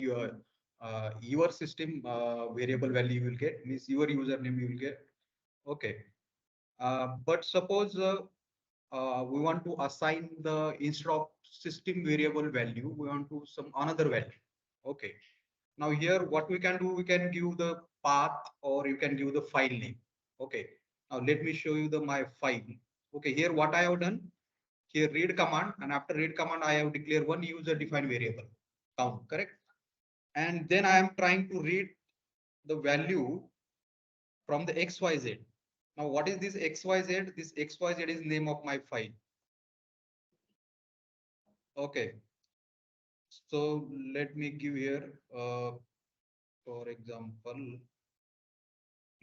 your system variable value you will get, means your username you will get. Okay. But suppose we want to assign the, instead of system variable value, we want to some another value. Okay. Now here what we can do, we can give the path or you can give the file name. Okay. Now let me show you the my file. Okay. Here what I have done, here read command, and after read command I have declared one user defined variable count, correct? And then I am trying to read the value from the XYZ. Now what is this XYZ? This XYZ is name of my file. Okay. So let me give here, for example,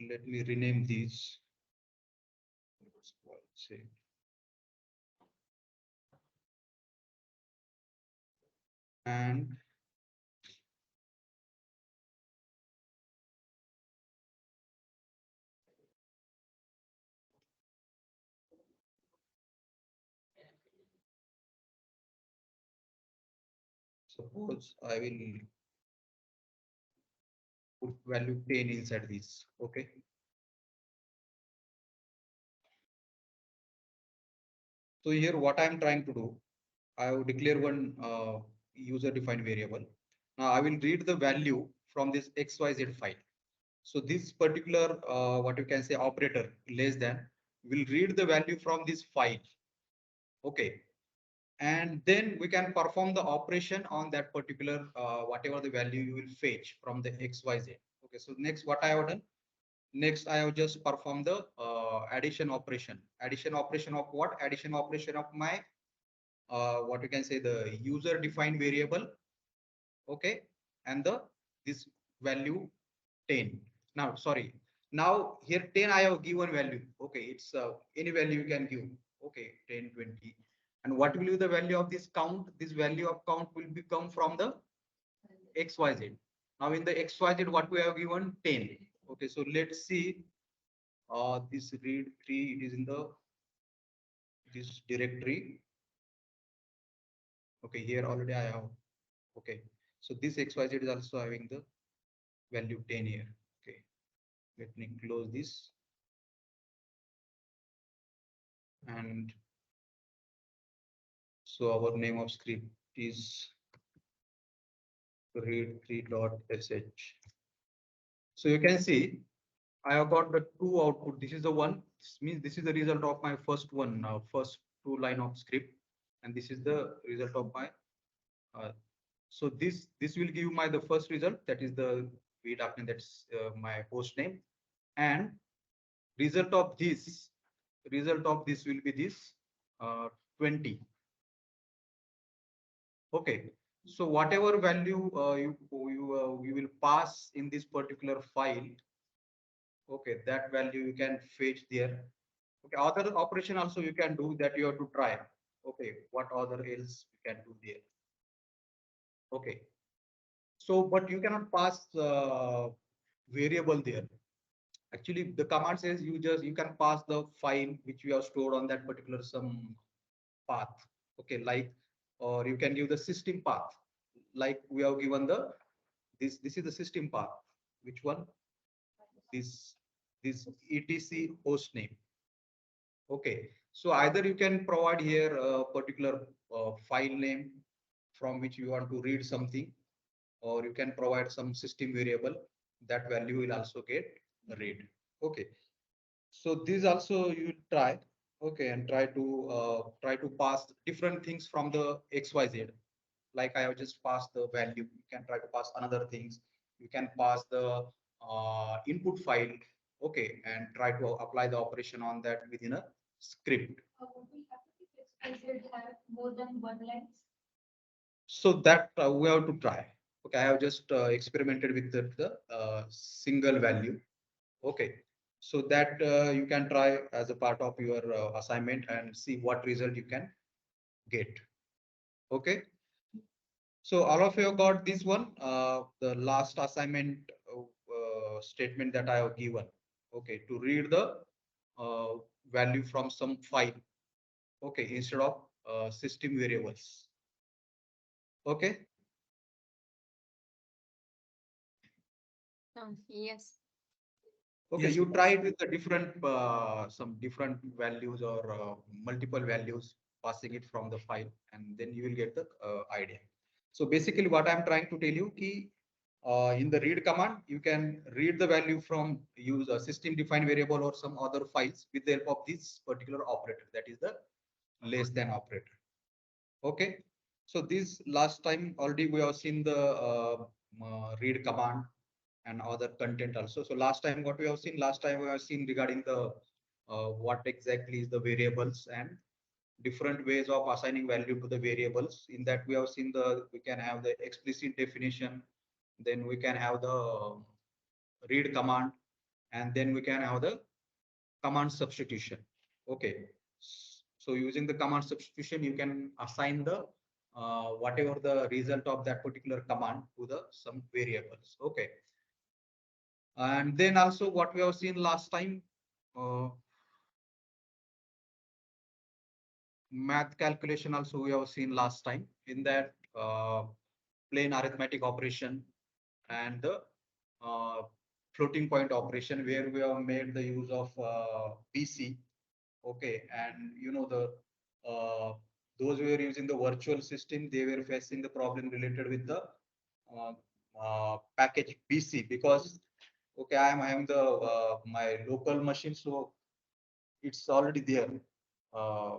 let me rename these. And suppose I will put value 10 inside this. Okay. So here what I'm trying to do, I will declare one user defined variable. Now I will read the value from this XYZ file. So this particular what you can say operator less than will read the value from this file. Okay. And then we can perform the operation on that particular whatever the value you will fetch from the XYZ. Okay. So next what I have done, next I have just performed the addition operation. Addition operation of what? Addition operation of my what you can say the user defined variable. Okay. And the this value 10. Now sorry, now here 10 I have given value. Okay, it's any value you can give. Okay, 10, 20. And what will be the value of this count? This value of count will become from the XYZ. Now in the XYZ what we have given 10. Okay, so let's see this read tree, it is in the this directory. Okay, here already I have. Okay, so this XYZ is also having the value 10 here. Okay, let me close this. And so our name of script is read3.sh. So you can see I have got the two output. This is the one. This means this is the result of my first one, first two line of script, and this is the result of my. So this will give my the first result, that is the read after that's my host name, and result of this will be this 20. Okay, so whatever value you will pass in this particular file, okay, that value you can fetch there. Okay, other operation also you can do that, you have to try. Okay, what other else you can do there? Okay, so but you cannot pass variable there. Actually, the command says you can pass the file which you have stored on that particular some path. Okay, like, or you can give the system path, like we have given the this is the system path. Which one? This etc host name. Okay, so either you can provide here a particular file name from which you want to read something, or you can provide some system variable, that value will also get read. Okay, so this also you try. Okay, and try to pass different things from the XYZ. Like I have just passed the value, you can try to pass another things. You can pass the input file. Okay, and try to apply the operation on that within a script. So that we have to try. Okay, I have just experimented with the single value. Okay, so that you can try as a part of your assignment and see what result you can get. Okay, so all of you got this one, the last assignment statement that I have given. Okay, to read the uh, value from some file. Okay, instead of system variables. Okay. Yes. Okay, Yes, you try it with the different some different values or multiple values, passing it from the file, and then you will get the idea. So basically, what I'm trying to tell you, key in the read command, you can read the value from use a system defined variable or some other files with the help of this particular operator, that is the less than operator. Okay, so this last time already we have seen the read command and other content also. So last time what we have seen, last time we have seen regarding the what exactly is the variables and different ways of assigning value to the variables. In that we have seen we can have the explicit definition, then we can have the read command, and then we can have the command substitution. Okay. So using the command substitution, you can assign the whatever the result of that particular command to the some variables. Okay. And then also what we have seen last time, uh, math calculation also we have seen last time in that plain arithmetic operation and the uh, floating point operation where we have made the use of BC. Okay, and you know uh, those who were using the virtual system, they were facing the problem related with the uh, package BC because okay, I am having the my local machine, so it's already there. Uh,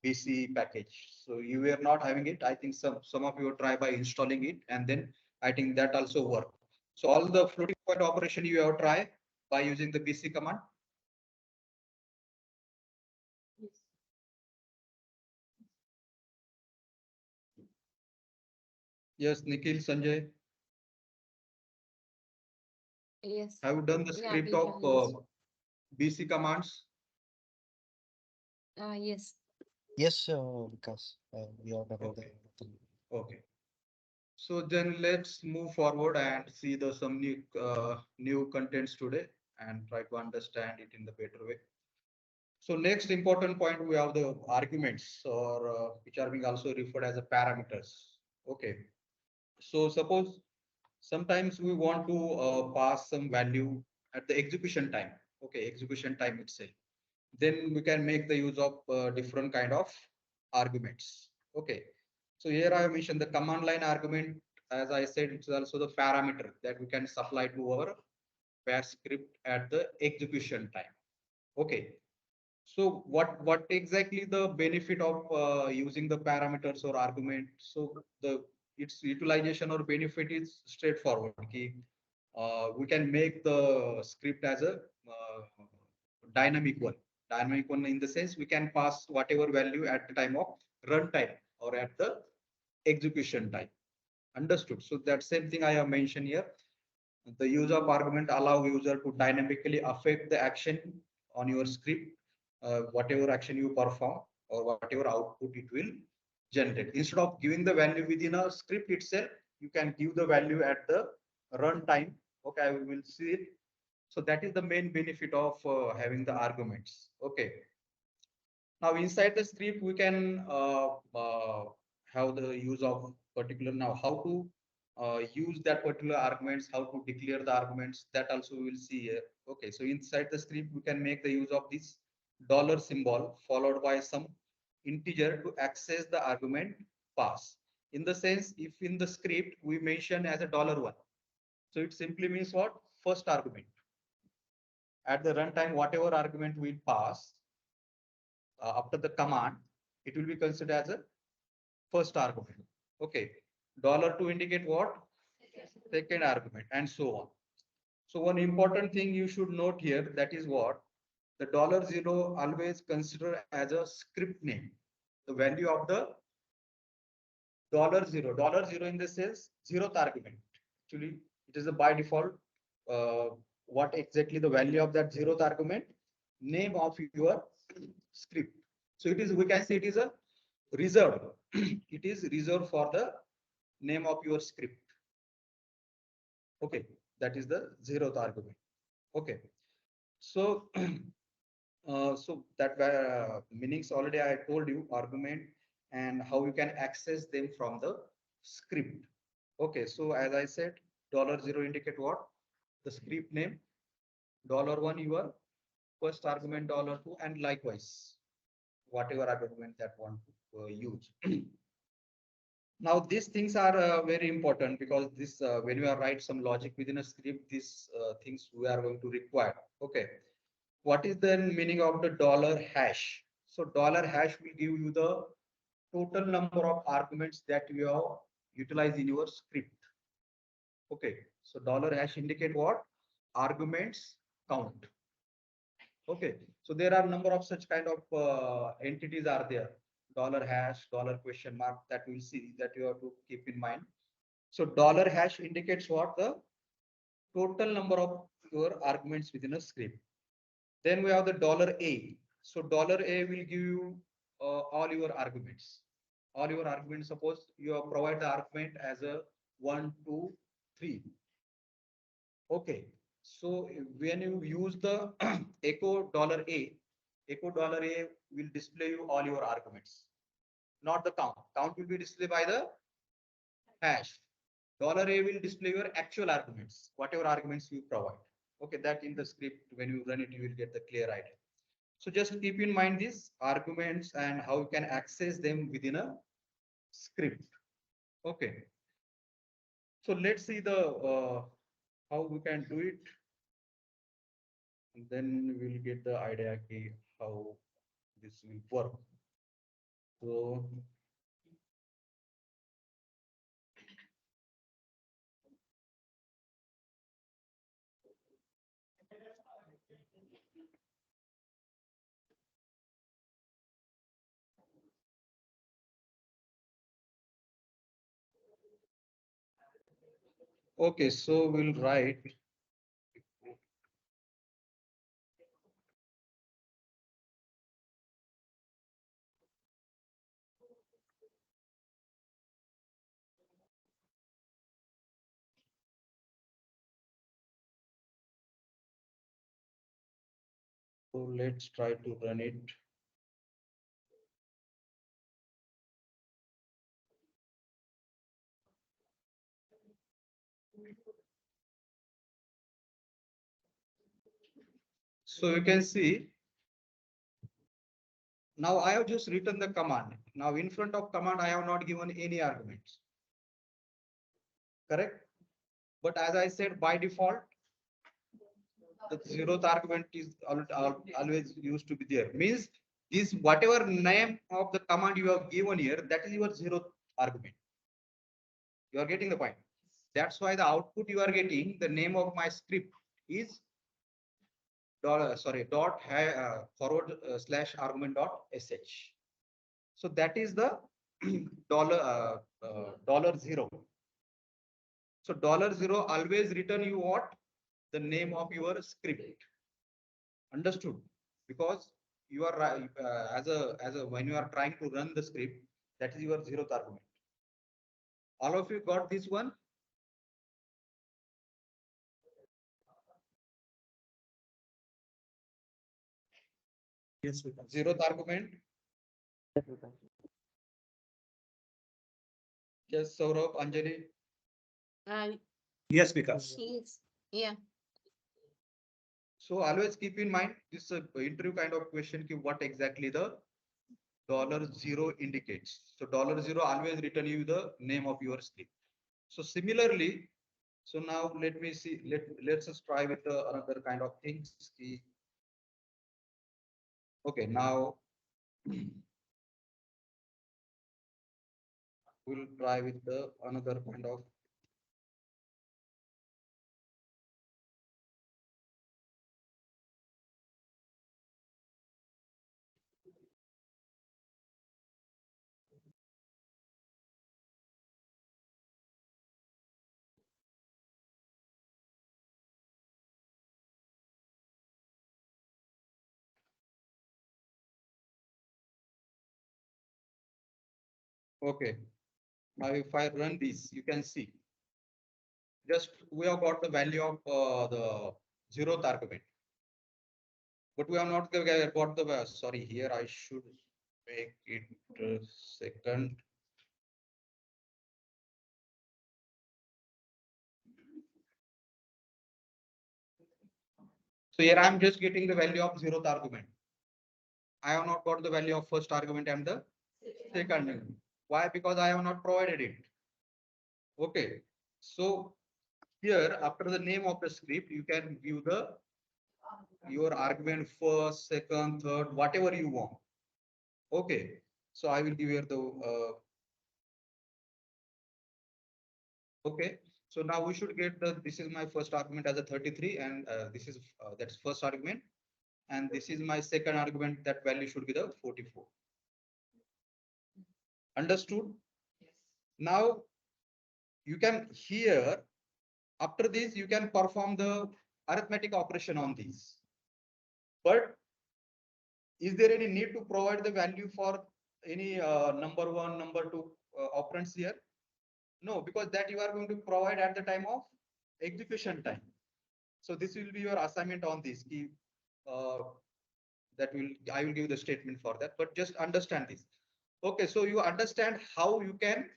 BC package. So you were not having it. I think some of you try by installing it, and then I think that also work. So all the floating point operation you have try by using the BC command. Yes. Yes, Nikhil, Sanjay, Yes. have you done the Yeah, script we of have used. BC commands? Yes. yes, Vikas, we are done with Okay, the. okay. So then let's move forward and see the some new contents today and try to understand it in the better way. So next important point, we have the arguments or which are being also referred as a parameters. Okay. So suppose sometimes we want to pass some value at the execution time. Okay, execution time itself. Then we can make the use of different kind of arguments. Okay. So here I have mentioned the command line argument. As I said, it's also the parameter that we can supply to our bash script at the execution time. Okay. So what exactly the benefit of using the parameters or argument? So the its utilization or benefit is straightforward. Okay? We can make the script as a dynamic one. Dynamic one in the sense we can pass whatever value at the time of runtime or at the execution time. Understood. So that same thing I have mentioned here. The use of argument allow user to dynamically affect the action on your script, whatever action you perform or whatever output it will generate. Instead of giving the value within a script itself, you can give the value at the runtime. Okay, we will see it. So that is the main benefit of having the arguments. Okay. Now inside the script, we can have the use of particular now how to use that particular arguments, how to declare the arguments. That also we will see here. Okay, so inside the script, we can make the use of this dollar symbol followed by some integer to access the argument pass. In the sense, if in the script we mention as a $1, so it simply means what? First argument. At the runtime, whatever argument we pass, after the command, it will be considered as a first argument. Okay. Dollar to indicate what? Second argument and so on. So one important thing you should note here, that is what? The $0 always consider as a script name. The value of the $0 in the sense zeroth argument. Actually, it is a by default. Uh, what exactly the value of that zeroth argument? Name of your script. So it is, we can say it is a reserved. It is reserved for the name of your script. Okay, that is the zeroth argument. Okay, so so that meanings already I told you argument and how you can access them from the script. Okay, so as I said, $0 indicate what? the script name, $1 your first argument, $2, and likewise, whatever argument that want to use. Now, these things are very important because this, when you are write some logic within a script, these things we are going to require. Okay. What is the meaning of the $hash? So $hash will give you the total number of arguments that you have utilized in your script. Okay. So $hash indicate what? Arguments count. Okay. So there are number of such kind of entities are there. $hash, question mark, that we'll see, that you have to keep in mind. So $hash indicates what? The total number of your arguments within a script. Then we have the $A. So $A will give you all your arguments. All your arguments, suppose you have provide the argument as a 1, 2, 3. Okay. So when you use the echo $A, echo $A will display you all your arguments, not the count. Count will be displayed by the hash. $A will display your actual arguments, whatever arguments you provide. Okay, that in the script, when you run it, you will get the clear idea. So just keep in mind these arguments and how you can access them within a script. Okay. So let's see the how we can do it. And then we'll get the idea of how this will work. So okay, so we'll write. So let's try to run it. So you can see now I have just written the command. Now in front of command, I have not given any arguments. Correct? But as I said, by default, the zeroth argument is always used to be there. Means this whatever name of the command you have given here, that is your zeroth argument. You are getting the point. That's why the output you are getting, the name of my script is forward slash argument dot sh. So that is the $0. So $0 always return you what? The name of your script. Understood? Because you are as a when you are trying to run the script, that is your zeroth argument. All of you got this one? Yes, we can. Zeroth argument. Yes, Saurabh, Anjali. Yes, because. She's, yeah. So always keep in mind this interview kind of question, what exactly the $0 indicates. So $0 always return you the name of your script. So similarly, so now let me see, let's just try with another kind of things. Okay, now we'll try with the another kind of. Okay, now if I run this, you can see just we have got the value of the zeroth argument, but we have not got the sorry, here I should make it second. So here I'm just getting the value of zeroth argument. I have not got the value of first argument and the second argument. Why? Because I have not provided it. Okay. So here after the name of the script, you can give the your argument first, second, third, whatever you want. Okay. So I will give here the okay. So now we should get the this is my first argument as a 33 and this is that's first argument and this is my second argument that value should be the 44. Understood? Now you can here after this you can perform the arithmetic operation on these. But is there any need to provide the value for any number one, number two operands here? No, because that you are going to provide at the time of execution time. So this will be your assignment on this key. That will I will give the statement for that, but just understand this. Okay, so you understand how you can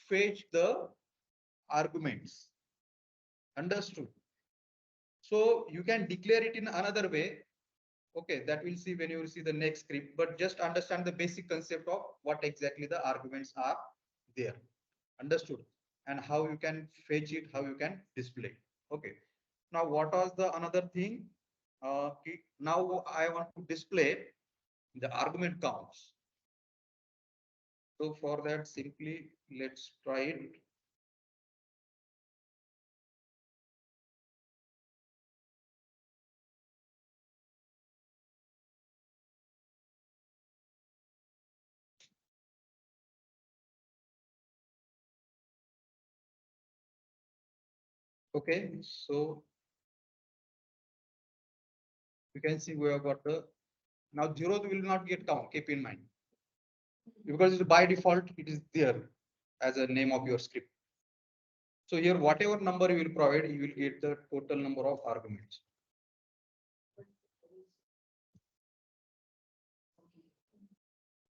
fetch the arguments. Understood? So you can declare it in another way. Okay, that we'll see when you will see the next script, but just understand the basic concept of what exactly the arguments are there. Understood? And how you can fetch it, how you can display. Okay. Now, what was the another thing? Now I want to display the argument counts. So for that, simply let's try it. Okay, so you can see we have got the now zero will not get count. Keep in mind because it's by default it is there as a name of your script. So here whatever number you will provide, you will get the total number of arguments.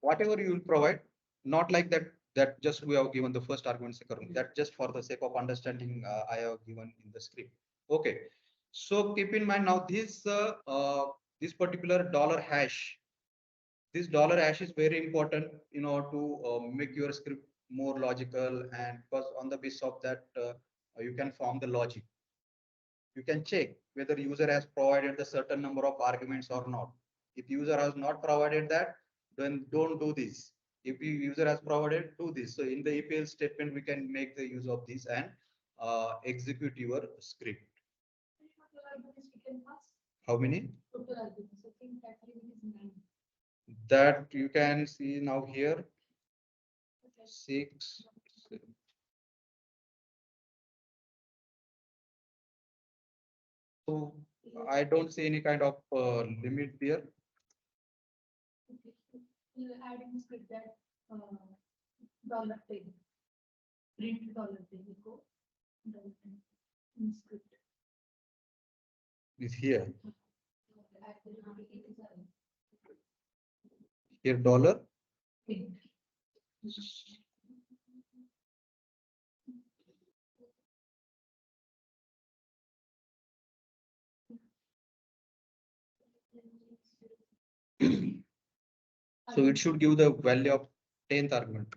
Whatever you will provide, not like that. That just we have given the first argument, second. That just for the sake of understanding, I have given in the script. Okay. So keep in mind now this particular dollar hash. This dollar hash is very important, to make your script more logical, and because on the basis of that, you can form the logic. You can check whether user has provided the certain number of arguments or not. If user has not provided that, then don't do this. If the user has provided, do this. So in the EPL statement, we can make the use of this and execute your script. How many? That you can see now here. 6. So I don't see any kind of limit there. Adding script that dollar $10. Print $10. Go $10 in script. Is here. Here dollar. So it should give the value of 10th argument.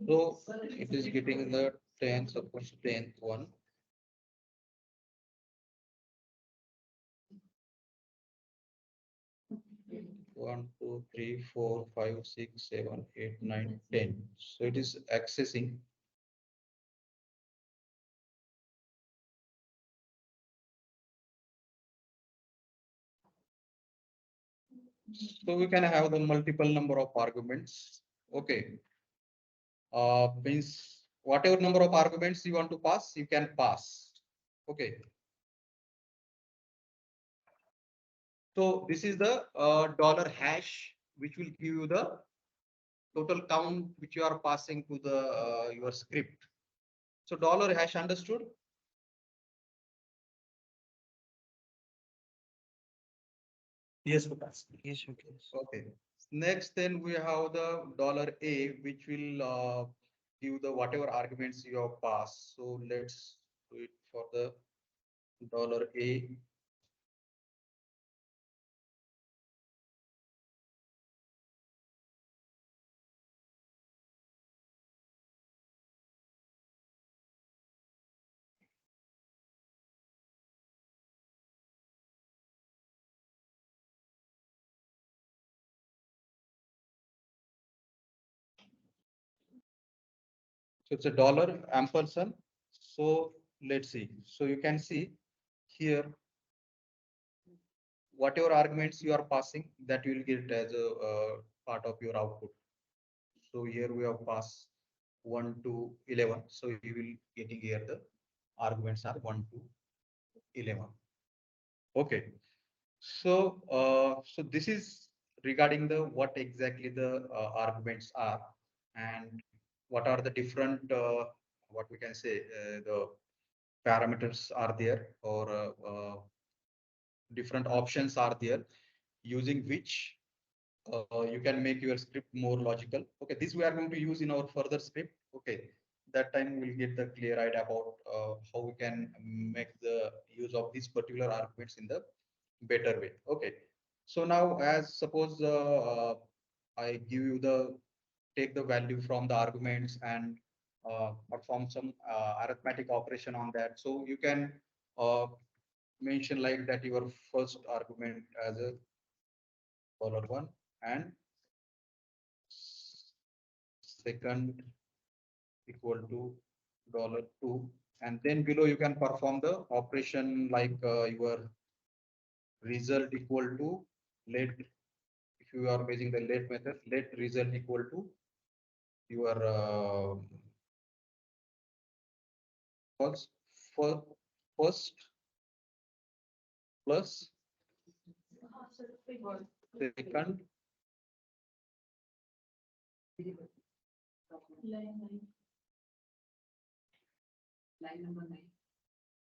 So it is getting the 10th, suppose 10th one. One, two, three, 4, 5, 6, 7, 8, 9, 10. So it is accessing. So we can have the multiple number of arguments. Okay. Means whatever number of arguments you want to pass, you can pass. Okay. So this is the dollar hash, which will give you the total count which you are passing to the your script. So dollar hash understood. Yes, Vikas. Yes, okay. Okay. Next, then we have the dollar a, which will give the whatever arguments you have passed. So let's do it for the dollar a. So it's a dollar ampersand. So let's see. So you can see here whatever arguments you are passing, that you will get as a part of your output. So here we have passed 1 to 11. So you will getting here the arguments are 1 to 11. Okay. So this is regarding the what exactly the arguments are, and what are the different what we can say the parameters are there, or different options are there, using which you can make your script more logical. Okay, this we are going to use in our further script. Okay, that time we'll get the clear idea about how we can make the use of these particular arguments in the better way. Okay, so now as suppose I give you the take the value from the arguments and perform some arithmetic operation on that. So you can uh, mention like that your first argument as a $1 and second equal to $2, and then below you can perform the operation like your result equal to let, if you are using the let method, let result equal to your first fir- first plus second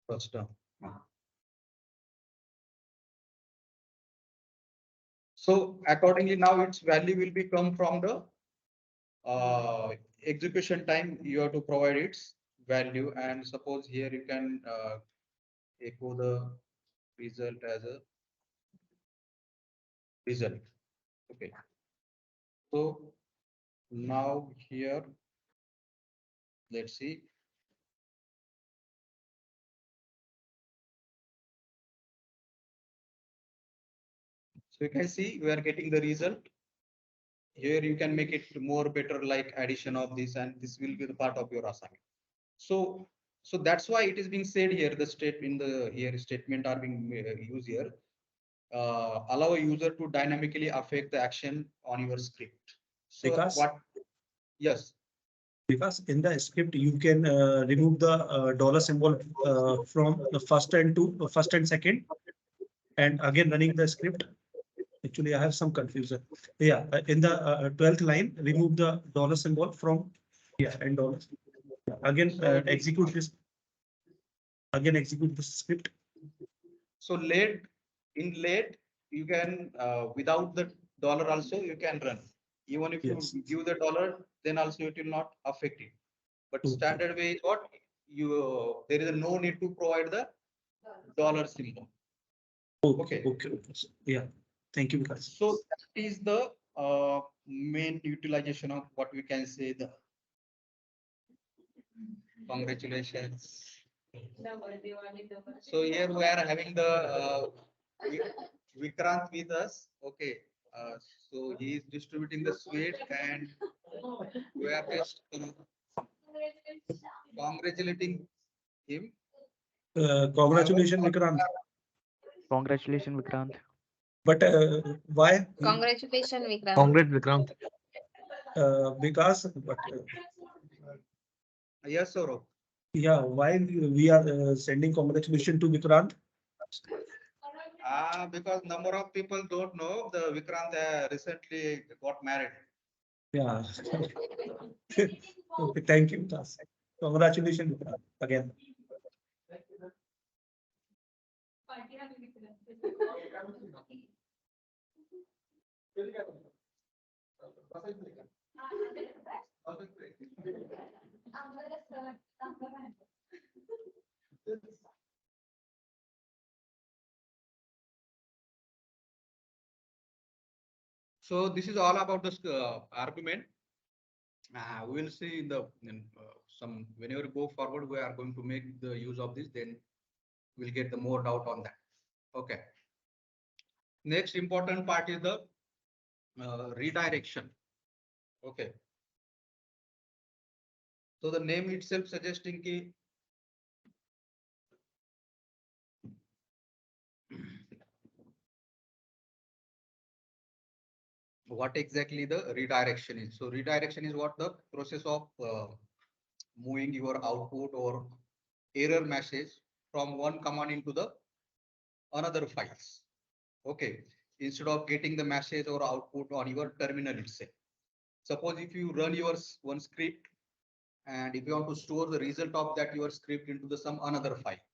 first term. So accordingly, now its value will be come from the execution time. You have to provide its value, and suppose here you can echo the result as a result. Okay. So now here, let's see. So you can see we are getting the result. Here you can make it more better like addition of this, and this will be the part of your assignment. So that's why it is being said here, the state in the here statement are being used here. Allow a user to dynamically affect the action on your script. So Vikas? what? Yes. Because in the script you can remove the dollar symbol from the first and to first and second, and again running the script. Actually, I have some confusion. Yeah, in the 12th line, remove the dollar symbol from, yeah, and dollars. Again, execute this. Again, execute the script. So late you can without the dollar also you can run. Even if Yes. you give the dollar, then also it will not affect it. But Okay. standard way is what you there is no need to provide the dollar symbol. Okay. Okay. Yeah. Thank you, Vikas. So that is the main utilization of what we can say the congratulations. So here we are having the Vikrant with us. Okay. So he is distributing the sweet, and we are just congratulating him. Congratulations, Vikrant. Congratulations, Vikrant. But why? Congratulations, Vikrant. Congrats, Vikrant. Because, but Yes, Saurabh. yeah, why we are sending congratulations to Vikrant? Because number of people don't know the Vikrant recently got married. Yeah. Okay, thank you, Vikas. Congratulations, Vikas, again. Party आली विक्रम. आम्हाला चांगलं राहिलं. So this is all about the argument. We will see in some whenever we go forward, we are going to make the use of this. Then we'll get the more doubt on that. Okay. Next important part is the redirection. Okay. So the name itself suggesting ki what exactly the redirection is. So redirection is what the process of moving your output or error message from one command into the another files. Okay, instead of getting the message or output on your terminal itself. Suppose if you run your one script and if you want to store the result of that your script into the some another file.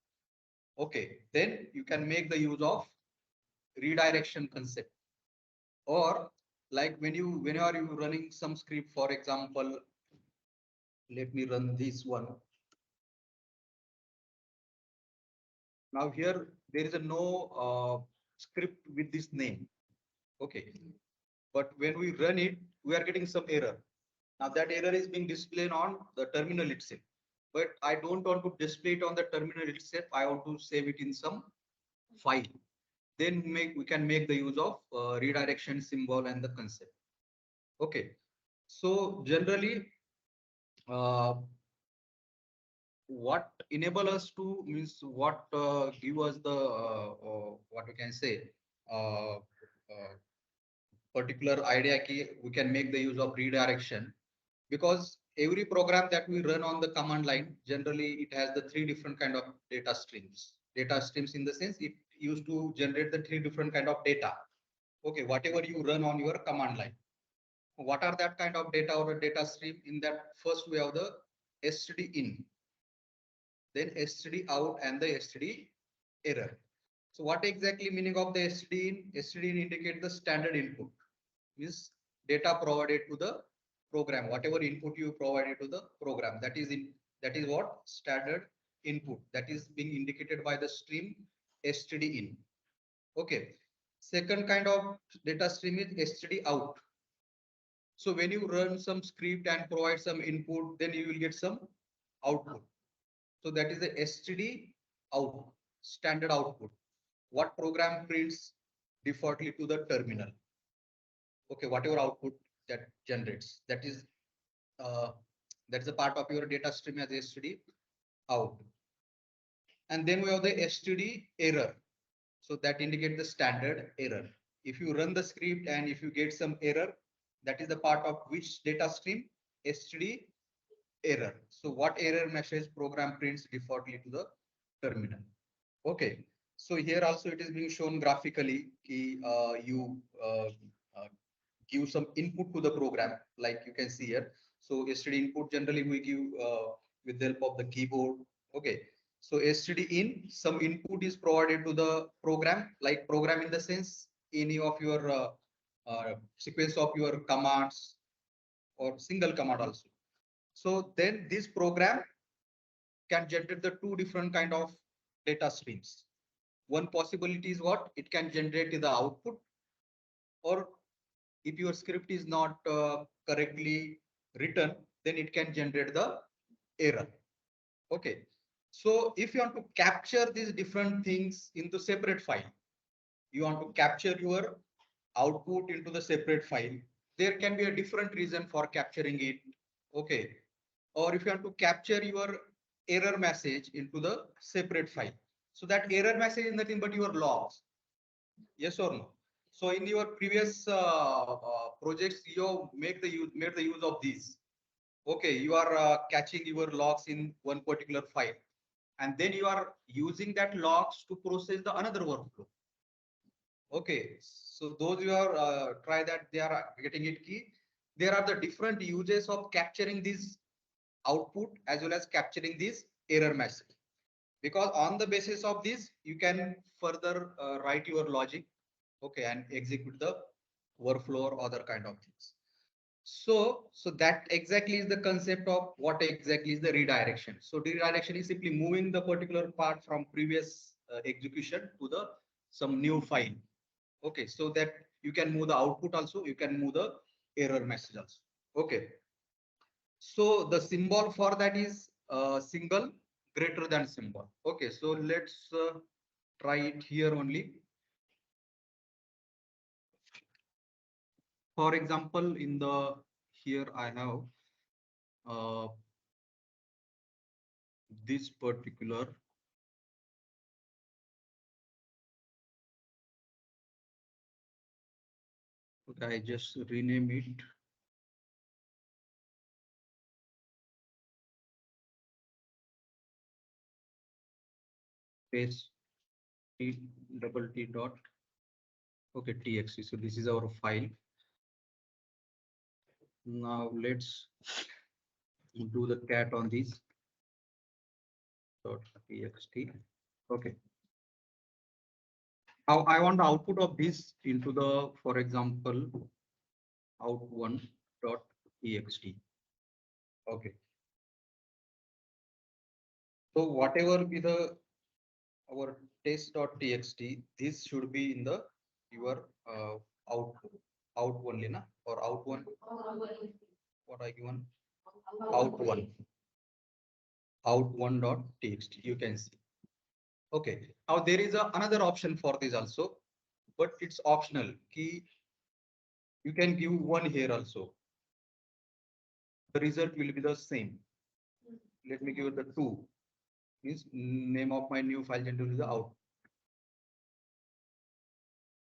Okay, then you can make the use of redirection concept. Or like whenever you running some script, for example, let me run this one. Now here there is a no script with this name. Okay, but when we run it, we are getting some error. Now that error is being displayed on the terminal itself. But I don't want to display it on the terminal itself. I want to save it in some file. Then we can make the use of redirection symbol and the concept. Okay. So generally, what enable us to means what give us the what we can say particular idea key we can make the use of redirection, because every program that we run on the command line, generally it has the three different kind of data streams. Data streams in the sense it used to generate the three different kind of data. Okay, whatever you run on your command line, what are that kind of data or a data stream? In that first we have the std in, then std out and the std error. So what exactly meaning of the std in? Std in indicate the standard input, means data provided to the program, whatever input you provided to the program, that is what standard input, that is being indicated by the stream std in. Okay, second kind of data stream is std out. So when you run some script and provide some input, then you will get some output. So that is the std out, standard output, what program prints defaultly to the terminal. Okay, whatever output that generates, uh, that's a part of your data stream as std out. And then we have the std error. So that indicate the standard error. If you run the script and if you get some error, that is the part of which data stream? Std error. So what error message program prints defaultly to the terminal. Okay. So here also it is being shown graphically. You give some input to the program, like you can see here. So std input generally we give with the help of the keyboard. Okay. So std in, some input is provided to the program, like program in the sense any of your sequence of your commands or single command also. So then this program can generate the two different kind of data streams. One possibility is what it can generate in the output, or if your script is not correctly written, then it can generate the error. Okay. So if you want to capture these different things into separate file, you want to capture your output into the separate file, there can be a different reason for capturing it. Okay. Or if you want to capture your error message into the separate file, so that error message is nothing but your logs. Yes or no? So in your previous projects, you made the use of these. Okay, you are catching your logs in one particular file, and then you are using that logs to process the another workflow. Okay, so those you are try that they are getting it key. there are the different uses of capturing this output as well as capturing this error message. Because on the basis of this, you can further write your logic, okay, and execute the workflow or other kind of things. So that exactly is the concept of what exactly is the redirection. So redirection is simply moving the particular part from previous execution to the some new file. Okay, so that you can move the output also, you can move the error message also. Okay, so the symbol for that is single greater than symbol. Okay, so let's try it here only. For example, in the here I have uh, this particular. Okay, I just rename it. Paste t double t dot. Okay, txt. So this is our file. Now let's do the cat on this dot txt. Okay. Now I want the output of this into the, for example, out1 dot txt. Okay. So whatever be the our test.txt, this should be in the your out out only na or out one. What I given out one dot txt. You can see. Okay. Now there is another option for this also, but it's optional. Key you can give one here also. The result will be the same. Let me give the two. Means name of my new file generator is the out.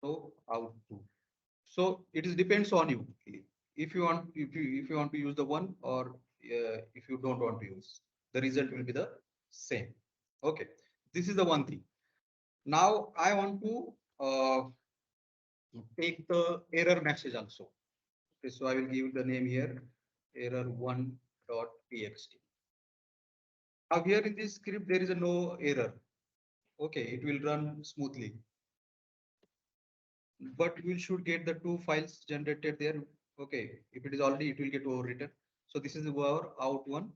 So out two. So it is depends on you. If you want, if you want to use the one or if you don't want to use, the result will be the same. Okay, this is the one thing. Now I want to take the error message also. Okay, so I will give the name here error1 dot txt. Now here in this script there is a no error. Okay, it will run smoothly. But we should get the two files generated there. Okay, if it is already, it will get overwritten. So this is our out one.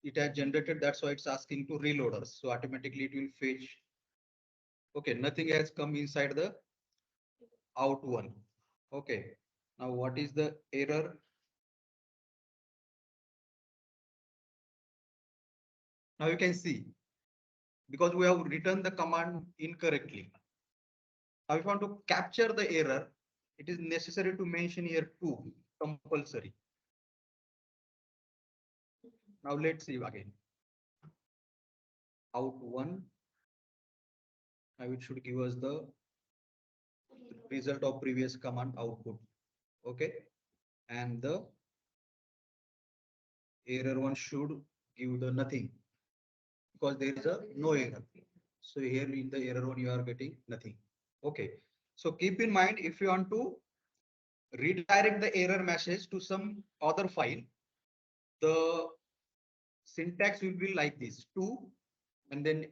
It has generated, that's why it's asking to reload us. So automatically it will fetch. Okay, nothing has come inside the out one. Okay, now what is the error? Now you can see because we have written the command incorrectly. Now if you want to capture the error, it is necessary to mention here two compulsory. Now let's see again. Out one. Now it should give us the result of previous command output. Okay, and the error one should give the nothing because there is a no error. So here in the error one you are getting nothing. Okay, so keep in mind if you want to redirect the error message to some other file, the syntax will be like this: two, and then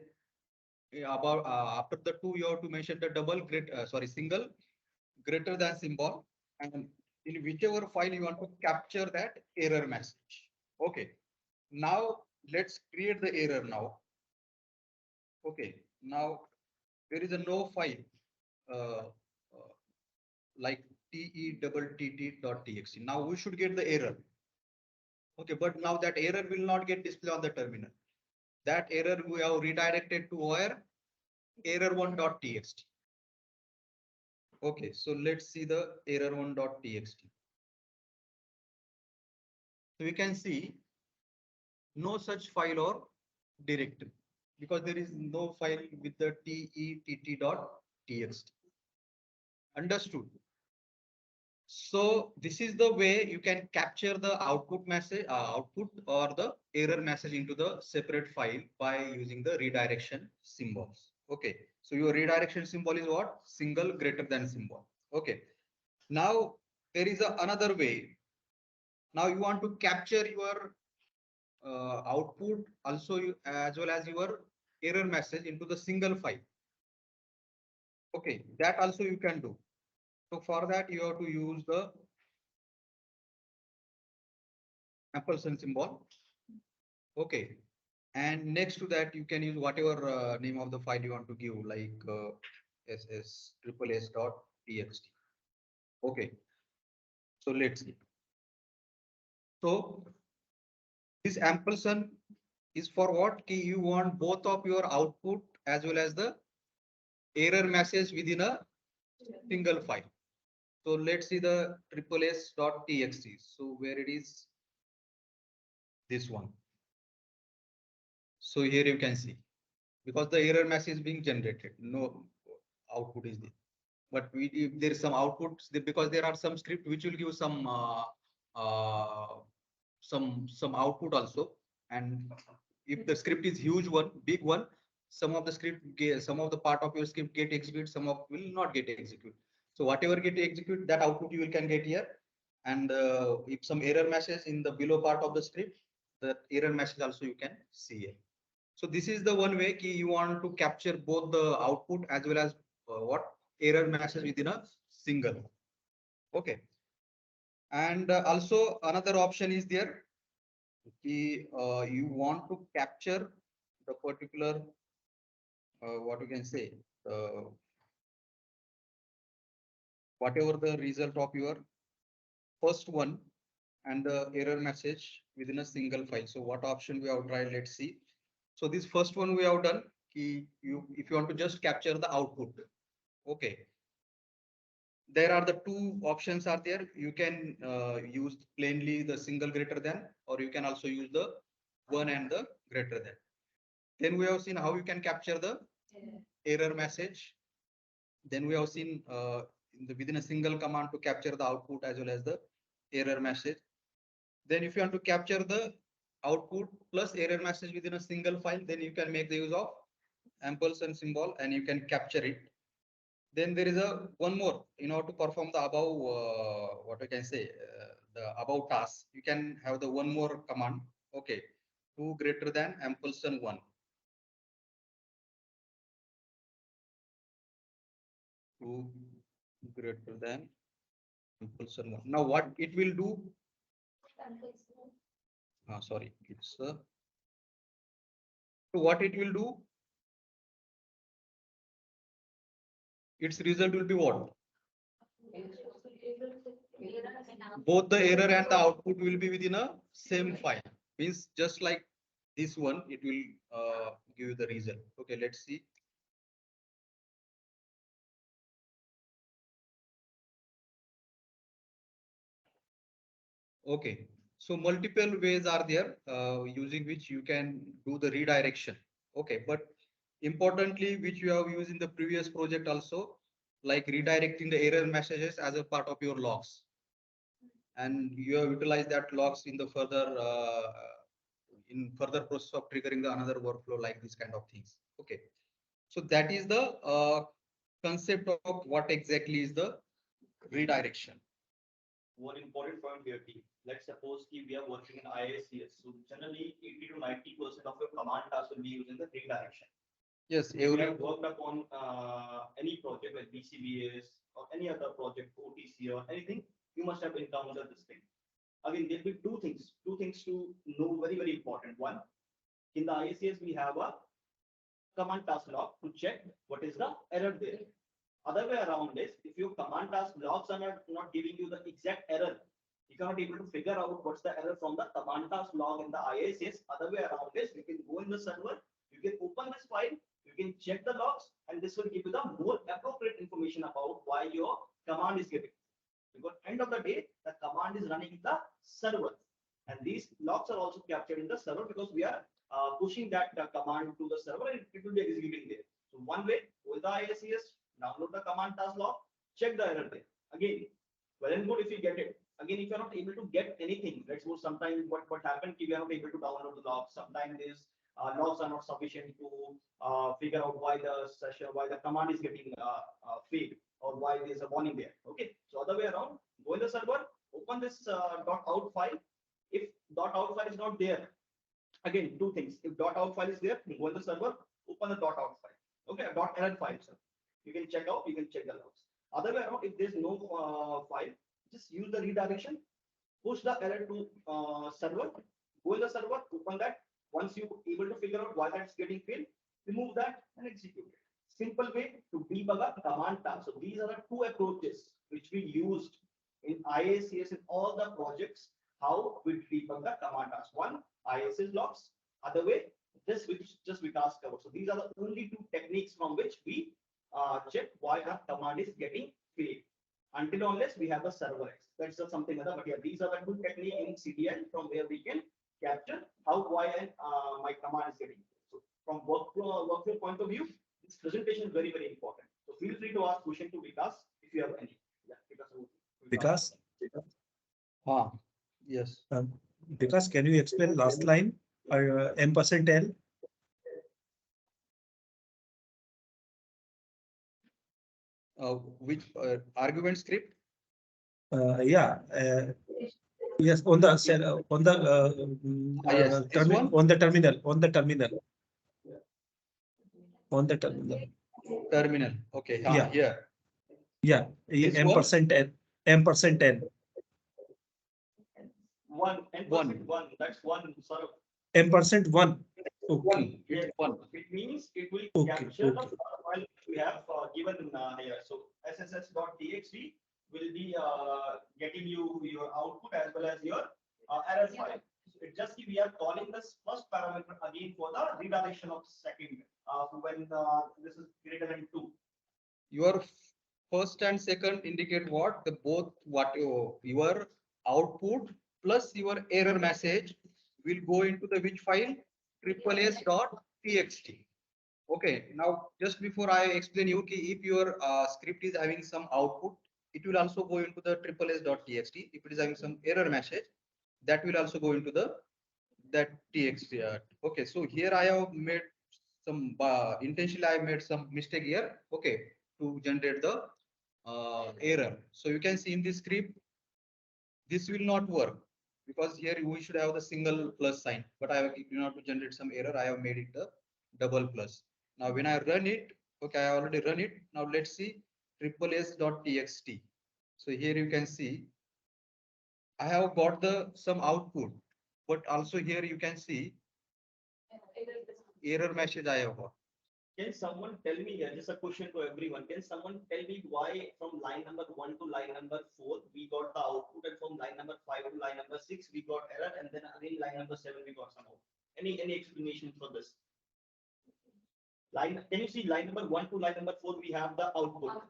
about after the two you have to mention the single greater than symbol, and in whichever file you want to capture that error message. Okay, now let's create the error now. Okay, now there is a no file uh, uh, like tett.txt. Now we should get the error. Okay, but now that error will not get displayed on the terminal. That error we have redirected to where error1.txt. Okay, so let's see the error1.txt. So we can see no such file or directory because there is no file with the tett.txt. Understood? So this is the way you can capture the output message, output or the error message into the separate file by using the redirection symbols. Okay, so your redirection symbol is what? Single greater than symbol. Okay, now there is another way. Now you want to capture your output also as well as your error message into the single file. Okay, that also you can do. So for that you have to use the ampersand symbol. Okay, and next to that you can use whatever name of the file you want to give, like ss dot txt. Okay, so let's see. So this ampersand is for what? Key you want both of your output as well as the error message within a single file. So let's see the ss.txt. So where it is, this one. So here you can see, because the error message is being generated, no output is there. But if there is some outputs, because there are some script which will give uh, some output also. And if the script is huge one, big one, some of the some of the part of your script get executed, some of will not get executed. So whatever get executed, that output you can get here. And if some error message in the below part of the script, the error message also you can see here. So this is the one way key you want to capture both the output as well as what error message within a single. Okay. And also another option is there. You want to capture the particular what you can say, whatever the result of your first one and the error message within a single file. So what option we have tried? Let's see. So this first one we have done. If you want to just capture the output, okay. There are the two options are there. You can use plainly the single greater than, or you can also use the one and the greater than. Then we have seen how you can capture the error message. Then we have seen within a single command to capture the output as well as the error message. Then if you want to capture the output plus error message within a single file, then you can make the use of ampersand symbol and you can capture it. Then there is a one more, in order to perform the above, what we can say, the above task, you can have the one more command. Okay, 2 greater than ampersand 1. 2 greater than ampersand 1. Now what it will do? Sorry, it's so what it will do? Its result will be what? Both the error and the output will be within a same file. Means just like this one, it will give you the result. Okay, let's see. Okay, so multiple ways are there using which you can do the redirection. Okay, but importantly, which you have used in the previous project also, like redirecting the error messages as a part of your logs. And you have utilized that logs in the further process of triggering the another workflow like this kind of things. Okay, so that is the concept of what exactly is the redirection. One important point here, team. Let's suppose we are working in IICS. So generally 80 to 90% of your command tasks will be using the redirection. Yes, If you have worked upon any project like BCBS or any other project, OTC or anything, you must have encountered this thing. Again, there'll be two things to know, very, very important. One, in the IICS, we have a command task log to check what is the error there. Other way around is, if your command task logs are not giving you the exact error, you cannot able to figure out what's the error from the command task log in the IICS. Other way around is, you can go in the server, you can open this file, you can check the logs, and this will give you the more appropriate information about why your command is giving. Because end of the day, the command is running in the server, and these logs are also captured in the server because we are pushing that command to the server and it will be executing there. So one way, with the IICS, download the command task log, check the error there. Again, well and good if you get it. Again, if you are not able to get anything, let's go. Sometimes what happened, if you are not able to download the logs, sometimes these logs are not sufficient to figure out why the session, why the command is getting failed, or why there's a warning there. Okay, so other way around, go in the server, open open this .out file. If .out file is not there, again, two things. If .out file is there, go on the server, open the .out file. Okay, a .error file, sir. You can check out, you can check the logs. Other way around, if there's no file, just use the redirection, push the error to server, go in the server, open that. Once you able to figure out why that's getting failed, remove that and execute it. Simple way to debug a command task. So these are the two approaches which we used in IACS in all the projects. How we debug the command task. One, IACS logs. Other way, this which just we task cover. So these are the only two techniques from which we check why a command is getting failed. Until unless we have a server X. That's just something other. But yeah, these are the two techniques in CDL from where we can capture how why and my command is getting. So from workflow point of view, this presentation is very important. So feel free to ask question to Vikas if you have any. Yeah, Vikas, Yes. Vikas, can you explain last line? %L. Which argument script? Yeah. Yes, on the Yes, this one? on the terminal. Terminal. Okay. Yeah. Here. Yeah. This one? %N. %N. One. That's one sort of. %1. Okay. One. It's one. It means it will Okay, capture the okay. file we have given here. So sss.txt will be getting you your output as well as your error file. So it just we are calling this first parameter again for the redirection of second when this is greater than 2. Your first and second indicate what? The both what your output plus your error message will go into the which file? SSS.txt. Okay, now just before I explain you, if your script is having some output, it will also go into the SSS.txt. If it is having some error message, that will also go into the that txt. Okay, so here I have made some intentionally I made some mistake here. Okay, to generate the error. So you can see in this script, this will not work because here we should have the single plus sign, but I have, in order to generate some error, I have made it the double plus. Now when I run it, okay, I already run it. Now let's see SSS.txt. So here you can see I have got the some output, but also here you can see error message I have got. Can someone tell me here, just a question to everyone, can someone tell me why from line number 1 to line number 4 we got the output, and from line number 5 to line number 6 we got error, and then again line number 7 we got some output? Any explanation for this? Can you see line number 1 to line number 4 we have the output.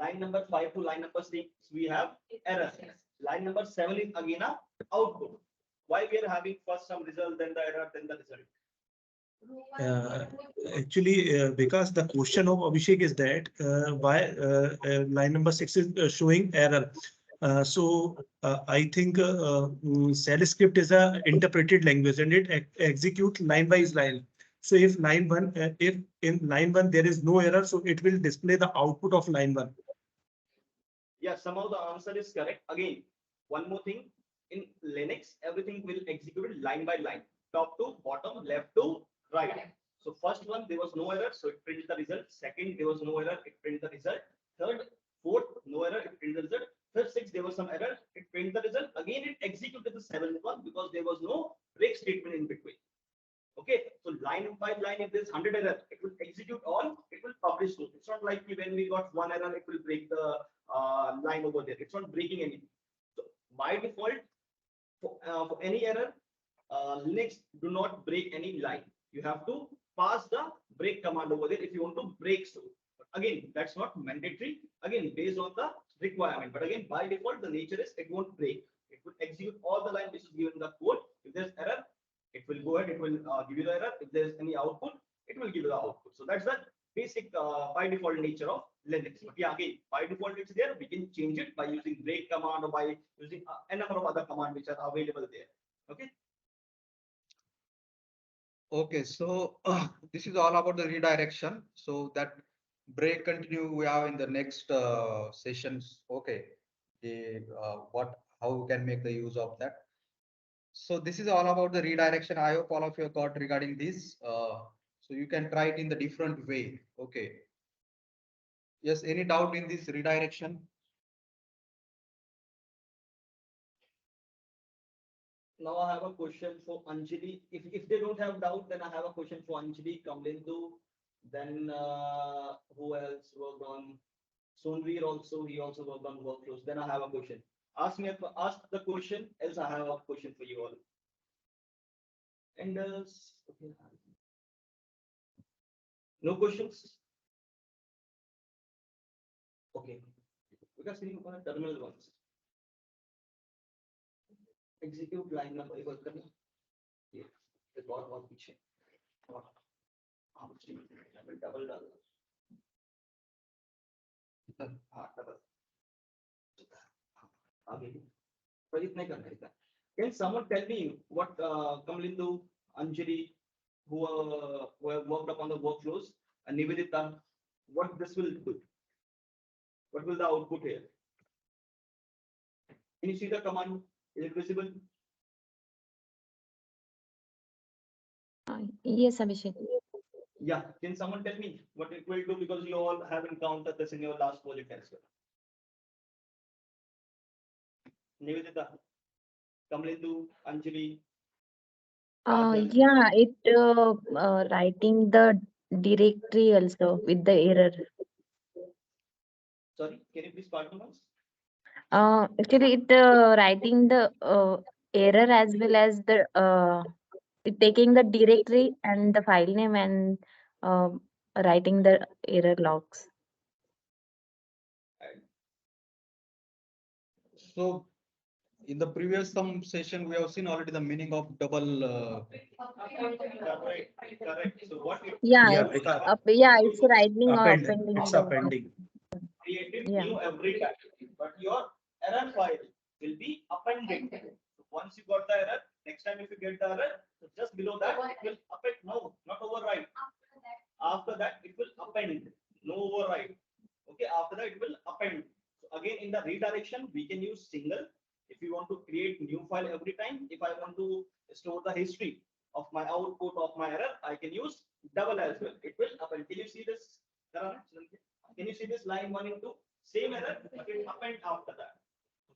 Line number 5 to line number 6 we have error. Line number 7 is again a output. Why we are having first some result, then the error, then the result? Actually, because the question of Abhishek is that why line number 6 is showing error. I think shell script is a interpreted language and it execute line by line. So if line 1, if in line 1 there is no error, so it will display the output of line 1. Yeah, somehow the answer is correct. Again, one more thing, in Linux, everything will execute line by line, top to bottom, left to right. So first one, there was no error, so it prints the result. Second, there was no error, it prints the result. Third, fourth, no error, it prints the result. Third, sixth, there was some error, it prints the result. Again, it executed the seventh one because there was no break statement in between. Okay, so line by line, if there's 100 error, it will execute all, it will publish those. It's not like when we got one error, it will break the line over there. It's not breaking anything. So by default, for any error, Linux do not break any line. You have to pass the break command over there if you want to break so. But again, that's not mandatory. Again, based on the requirement. But again, by default, the nature is it won't break. It will execute all the line which is given in the code. If there's error, it will go ahead. It will give you the error. If there's any output, it will give you the output. So that's the basic by default nature of Linux. But yeah, again, by default it's there. We can change it by using break command or by using a number of other commands which are available there. Okay. Okay, so this is all about the redirection. So that break continue we have in the next sessions. Okay, how we can make the use of that. So this is all about the redirection. I hope all of you got regarding this. So you can try it in the different way. Okay. Yes, any doubt in this redirection? Now I have a question for Anjali. If they don't have doubt, then I have a question for Anjali, Kamlindu, then who else worked on Sonveer also, he also worked on workflows. Then I have a question. Ask the question, else I have a question for you all. And okay. No questions? Okay. Because we have terminal ones. Execute line number एक बार करना ये record बहुत पीछे double डाल हाँ double आगे पर इतना ही करना है इतना can someone tell me what Kamlindu Anjali who have worked upon the workflows and Nivedita what this will do, what will the output here? Can you see the command? Is it visible? Yes, Abhishek. Yeah, can someone tell me what it will do because you all have encountered this in your last project as well. Nivedita, Kamlindu, Anjali. Kajal. Yeah, writing the directory also with the error. Sorry, can you please pardon us? Actually, writing the error as well as the taking the directory and the file name and uh, writing the error logs. So in the previous some session, we have seen already the meaning of double. Correct. So what it Yeah, Yeah, it's because it's writing or append, appending it's the appending. created Yeah. new every time, but your error file will be appended. So once you got the error, next time if you get the error, so just below that it will append. No, not override. After that it will append. No override. Okay, after that it will append. So again in the redirection we can use single. If you want to create new file every time, if I want to store the history of my output of my error, I can use double as well. It will append. Can you see this? Can you see this line 1 and 2? Same error, but it append after that.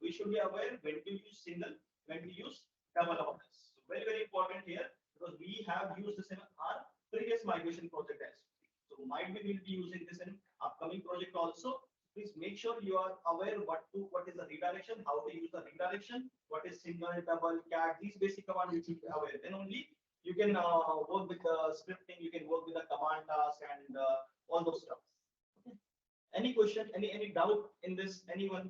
We should be aware when to use single, when to use double of this. So very, very important here because we have used this in our previous migration project as well. So might be we'll be using this in upcoming project also. Please make sure you are aware what is the redirection, how to use the redirection, what is single, double, cat, these basic commands you should be aware. Then only you can work with the scripting, you can work with the command task and all those stuff. Okay. Any question, any doubt in this, anyone?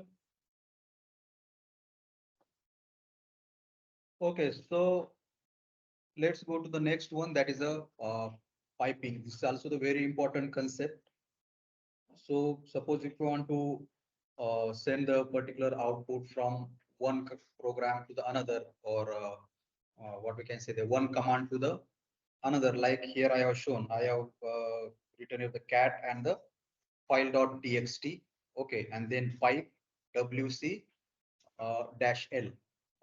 Okay, so let's go to the next one. That is a piping. This is also the very important concept. So suppose if you want to send the particular output from one program to the another, or what we can say, the one command to the another, like here I have shown, I have written here the cat and the file.txt. Okay, and then pipe wc dash l.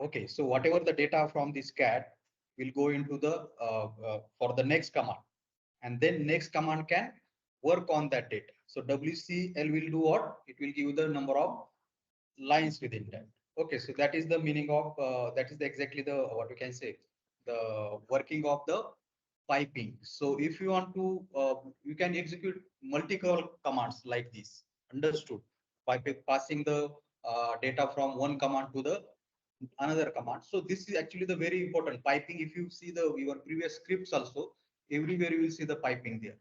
Okay, so whatever the data from this cat will go into the for the next command, and then next command can work on that data. So WCL will do what? It will give you the number of lines within that. Okay, so that is the meaning of that is exactly the what we can say, the working of the piping. So if you want to, you can execute multiple commands like this. Understood? By passing the data from one command to the another command. So this is actually the very important piping. If you see the your previous scripts also, everywhere you will see the piping there.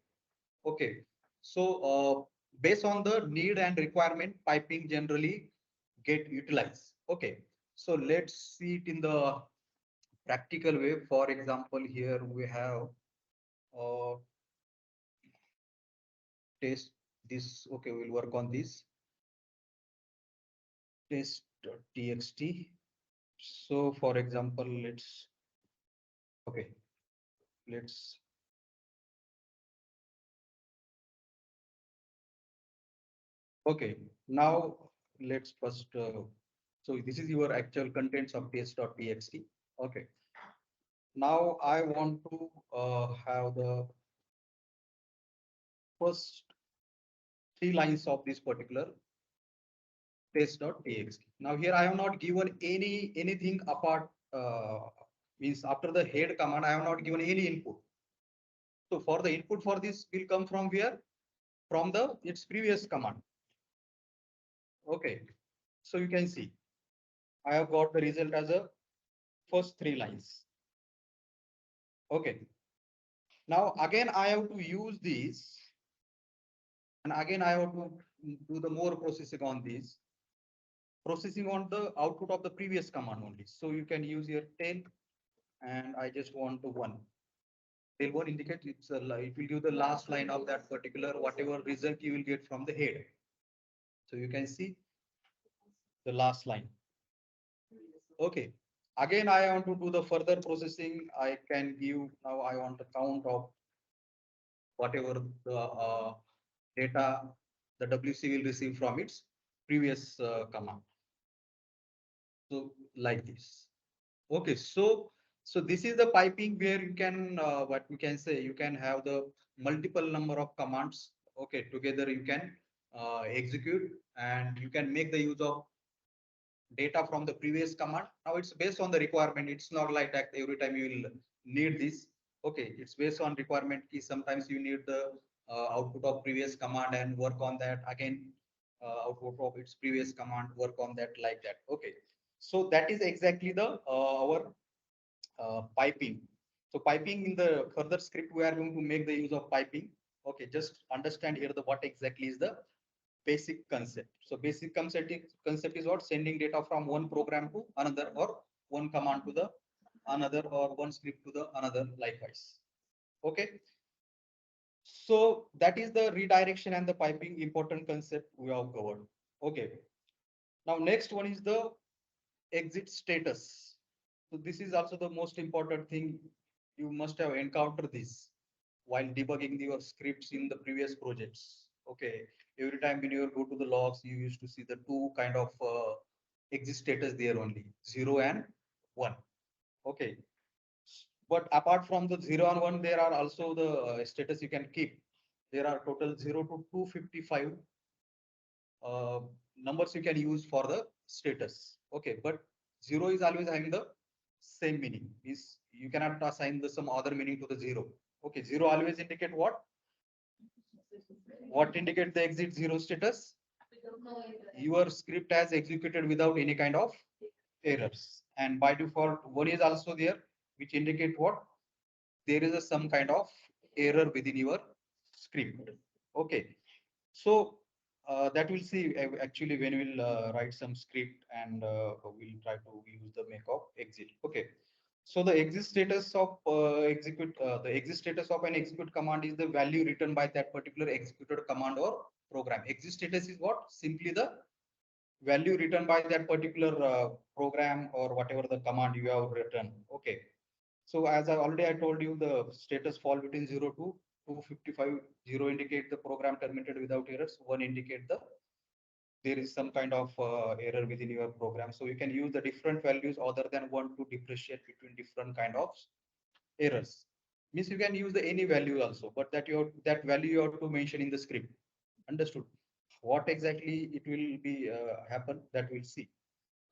Okay. So based on the need and requirement, piping generally get utilized. Okay. So let's see it in the practical way. For example, here we have uh, test this. Okay, we'll work on this test.txt. So for example, okay, let's okay. Now let's first, so this is your actual contents of test.txt. Okay. Now I want to have the first three lines of this particular test.txt. Now here I have not given anything apart, means after the head command, I have not given any input. So for the input for this will come from where? From the its previous command. Okay. So you can see I have got the result as a first three lines. Okay. Now again I have to use this, and again I have to do the more processing on this. Processing on the output of the previous command only. So you can use your tail, and I just want to one. Tail one indicates it's it will give the last line of that particular whatever result you will get from the head. So you can see the last line. Okay. Again, I want to do the further processing. I can give now. I want a count of whatever the data the WC will receive from its previous command. So like this. Okay, so this is the piping where you can what we can say, you can have the multiple number of commands. Okay, together you can execute, and you can make the use of data from the previous command. Now it's based on the requirement. It's not like that every time you will need this. Okay, it's based on requirement. Sometimes you need the output of previous command and work on that again. Output of its previous command, work on that like that. Okay, so that is exactly the our piping. So piping in the further script, we are going to make the use of piping. Okay, just understand here the what exactly is the basic concept. So basic concept is what? Sending data from one program to another, or one command to the another, or one script to the another likewise. Okay. So that is the redirection and the piping important concept we have covered. Okay. Now next one is the exit status. So this is also the most important thing. You must have encountered this while debugging your scripts in the previous projects. Okay, every time when you go to the logs, you used to see the two kind of exit status there only, 0 and 1. Okay, but apart from the 0 and 1, there are also the status you can keep. There are total 0 to 255 uh, numbers you can use for the status. Okay, but 0 is always having the same meaning. Is you cannot assign the some other meaning to the 0. Okay, 0 always indicate what? What indicate the exit 0 status? Your script has executed without any kind of errors. And by default, 1 is also there, which indicate what? There is some kind of error within your script. Okay. So that we'll see actually when we'll write some script, and we'll try to use the make of exit. Okay. So the exit status of the exit status of an execute command is the value written by that particular executed command or program. Exit status is what? Simply the value written by that particular program or whatever the command you have written. Okay. So as I told you, the status fall between 0 to 255. 0 indicate the program terminated without errors. 1 indicate the there is some kind of error within your program. So you can use the different values other than 1 to differentiate between different kind of errors. Means you can use the any value also, but that value you have to mention in the script. Understood? What exactly it will be happen, that we'll see.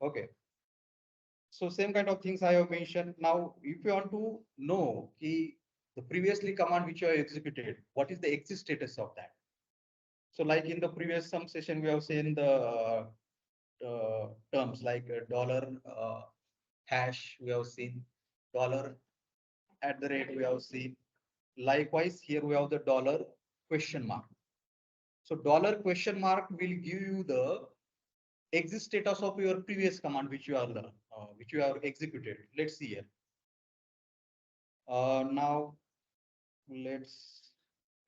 Okay. So same kind of things I have mentioned. Now, if you want to know the previously command which you have executed, what is the exit status of that? So like in the previous some session, we have seen the terms like dollar hash, we have seen dollar at the rate, we have seen. Likewise, here we have the dollar question mark. So dollar question mark will give you the exit status of your previous command which you are which you have executed. Let's see here. Now let's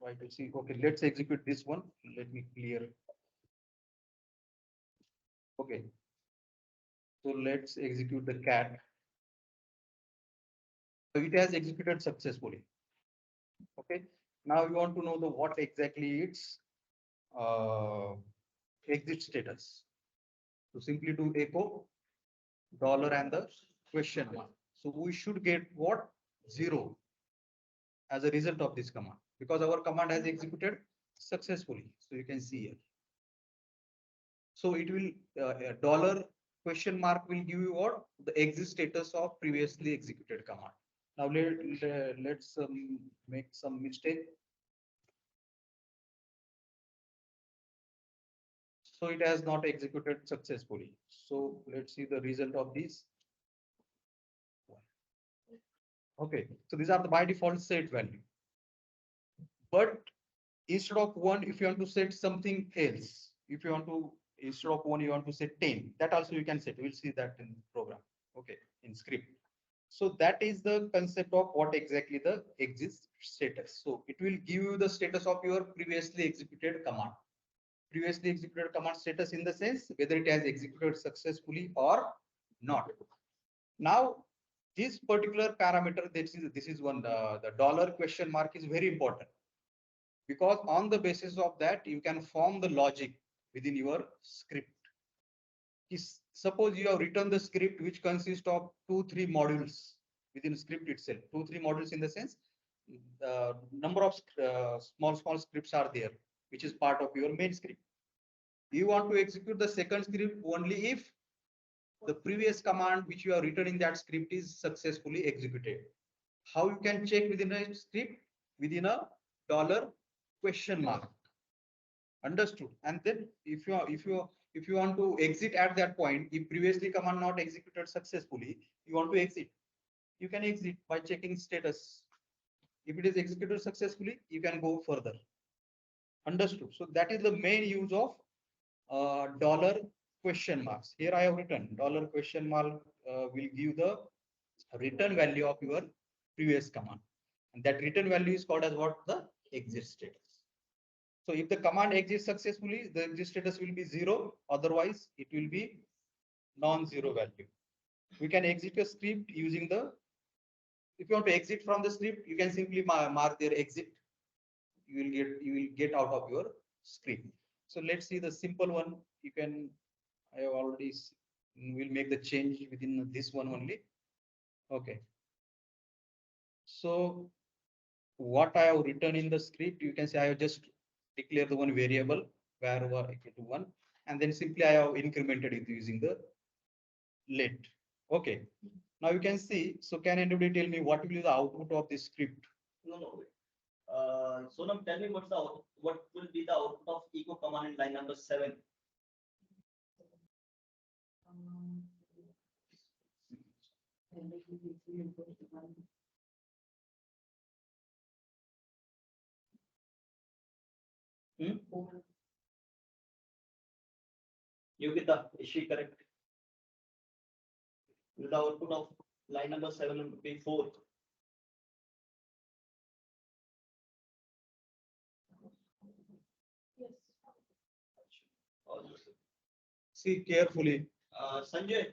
try to see. Okay, let's execute this one. Let me clear. Okay, so let's execute the cat. So it has executed successfully. Okay, now you want to know the what exactly its uh, exit status. So simply do echo dollar and the question mark. So we should get what? 0 as a result of this command, because our command has executed successfully. So you can see here. So it will dollar question mark will give you what? The exit status of previously executed command. Now let's make some mistake. So it has not executed successfully. So let's see the result of this. Okay, so these are the by default set value. But instead of 1, if you want to set something else, if you want to, instead of 1, you want to set 10, that also you can set. We'll see that in program. Okay, in script. So that is the concept of what exactly the exit status. So it will give you the status of your previously executed command. Previously executed command status in the sense whether it has executed successfully or not. Now, this particular parameter, this is one, the dollar question mark is very important, because on the basis of that you can form the logic within your script. Suppose you have written the script which consists of 2-3 modules within script itself. 2-3 modules in the sense number of small scripts are there, which is part of your main script. You want to execute the second script only if the previous command which you have written in that script is successfully executed. How you can check within a script? Within a dollar question mark. Understood? And then if you want to exit at that point, if previously command not executed successfully, you want to exit, you can exit by checking status. If it is executed successfully, you can go further. Understood? So that is the main use of dollar question marks. Here I have written dollar question mark will give the return value of your previous command, and that return value is called as what? The exit status. So if the command exits successfully, the exit status will be 0. Otherwise, it will be non-zero value. We can exit a script using the. If you want to exit from the script, you can simply mark their exit. You will get out of your script. So let's see the simple one. You can. I have already. We'll make the change within this one only. Okay. So what I have written in the script, you can say I have just declared the one variable var equal to 1, and then simply I have incremented it using the let. Okay. Now you can see. So can anybody tell me what will be the output of this script? No. So now tell me what will be the output of echo command in line number 7? Yogita, is she correct? Will the output of line number 7 will be 4? Yes. See carefully. Sanjay,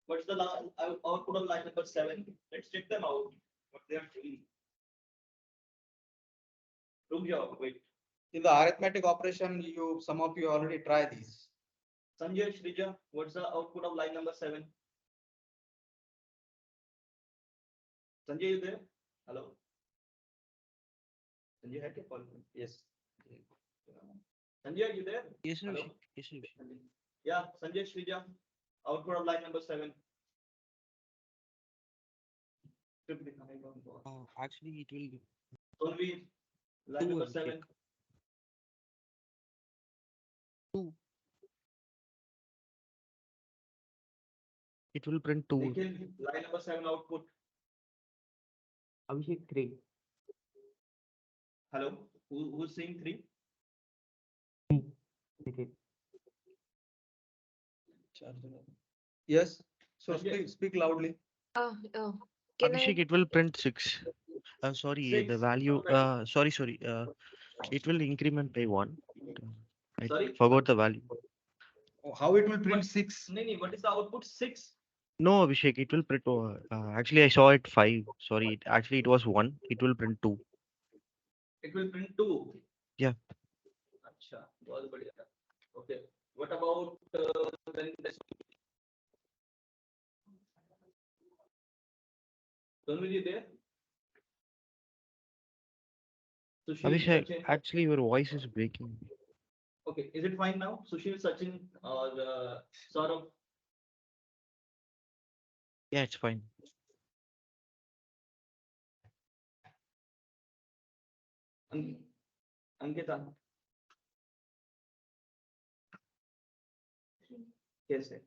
what's the output of line number 7? Let's check them out. What they are doing. Wait. In the arithmetic operation, some of you already try these. Sanjay, Shrija, what's the output of line number 7? Sanjay, you there? Hello. Sanjay had a call. Yes. Sanjay, are you there? Yes, Hello? Abhishek. Yes, Abhishek. Yeah, Sanjay, Shrija, output of line number 7. Actually, it will Solvi, line Two, number Abhishek. 7. 2. It will print 2. Nikhil, line number 7 output. Abhishek 3. Hello, who's saying 3? Okay. Yes. So Sanjay. speak loudly. Can Abhishek, it will print 6. Sorry, 6. the value. Okay. Sorry. It will increment by 1. I Sorry? forgot the value. How it will print 6? No, what is the output? 6. No, Abhishek, it will print. Actually, I saw it 5. Sorry, actually it was 1. It will print 2. It will print 2. Yeah. Acha, बहुत बढ़िया. Okay. What about when this? Tanvir, you there? Sushil, Abhishek, Sachin. actually your voice is breaking. Okay, is it fine now? Sushil, Sachin, or Saurabh? Yeah, it's fine. An- Ankita. कैसे?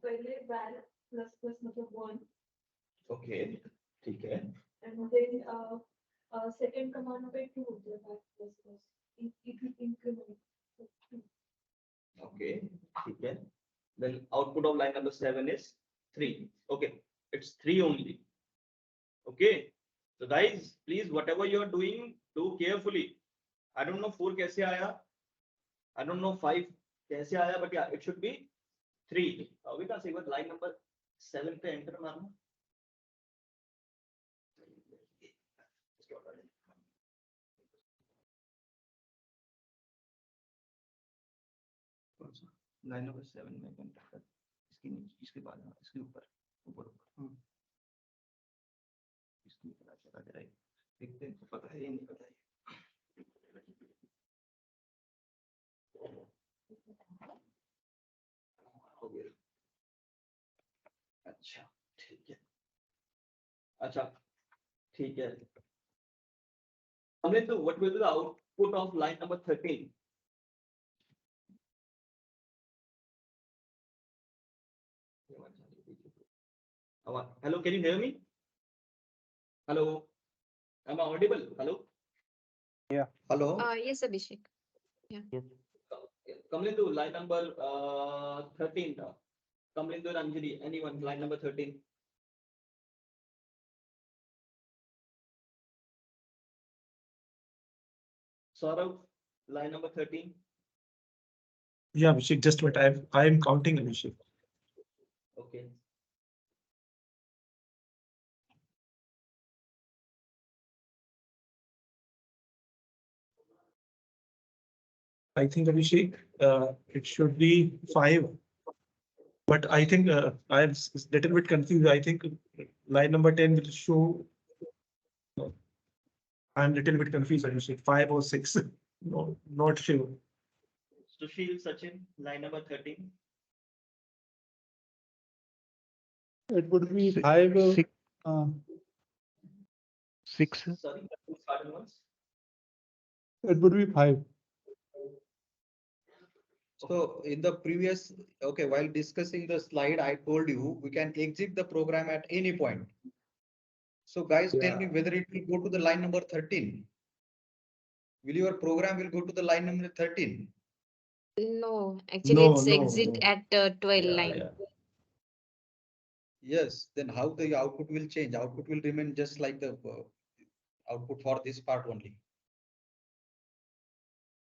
पहले val plus plus मतलब 1 Okay, ठीक है. and then second command पे 2 होता है val plus plus it will increment. So, 2. Okay, ठीक है. Then output of line number 7 is 3. Okay, it's 3 only. Okay, so guys, please whatever you are doing, do carefully. I don't know 4 कैसे आया. I don't know 5 कैसे आया, but yeah, it should be 3. We can say what line number 7 पे enter मारना. Line number 7 में enter कर. इसके नीचे, इसके बाद, इसके ऊपर, ऊपर ऊपर. इसके ऊपर आ चला जरा. देखते हैं पता है या नहीं पता है. हो गया. अच्छा, ठीक है. अच्छा, ठीक है. हमने तो what will be the output of line number 13? Hello, can you hear me? Hello, am I audible? Hello. Hello. Yes, Abhishek. Come into line number 13. Come into Anjali. Anyone? Line number 13. Saurav, line number 13. Yeah, Abhishek, just what I am counting, Abhishek. Okay. I think, Abhishek, it should be 5. But I think I'm little bit confused. I think line number 10 will show. I'm little bit confused, Abhishek, 5 or 6. No, not sure. Sushil, Sachin, line number 13. It would be Si- 5. six- Uh, 6. Sorry, who started once? it would be 5. So in the previous, okay, while discussing the slide, I told you we can exit the program at any point. So guys, tell me Yeah. whether it will go to the line number 13. Will your program will go to the line number 13? No, actually No, it's no, exit no. at 12 Yeah, line. yeah. Yes, then how the output will change? Output will remain just like the output for this part only.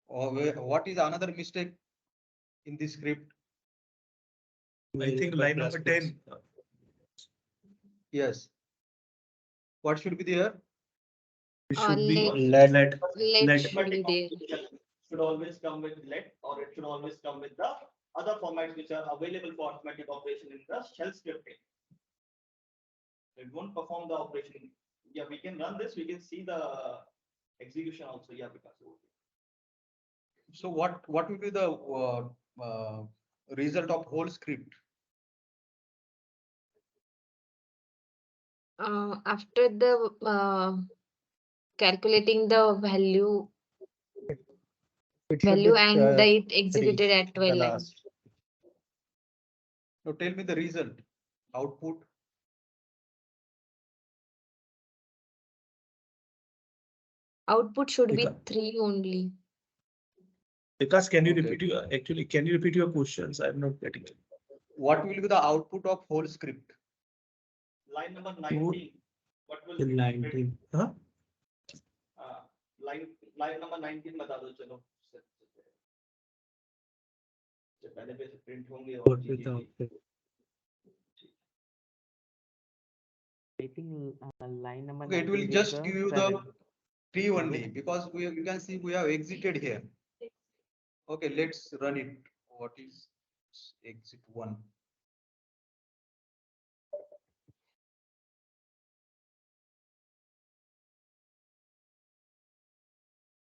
Or what is another mistake in this script? I think line number 10. Yes. What should be there? It should be Let let. should be there. Should always come with let, or it should always come with the other formats which are available for arithmetic operation in the shell scripting. It won't perform the operation. Yeah, we can run this. We can see the execution also. Yeah, because So what will be the result of whole script? After the calculating the value It should be and it 3, executed at the 12 line. last. So tell me the result, output. Output should be Because- 3 only. Because can you Okay. repeat your actually can you repeat your questions? I'm not getting it. What will be the output of whole script? line number 19. What will In 19. Huh? line number 19 बता दो चलो. पहले पे print होंगे और What with the I think line number Okay, it will 19 is just the give you 7. the 3 only, because you can see we have exited here. Okay, let's run it. What is exit 1?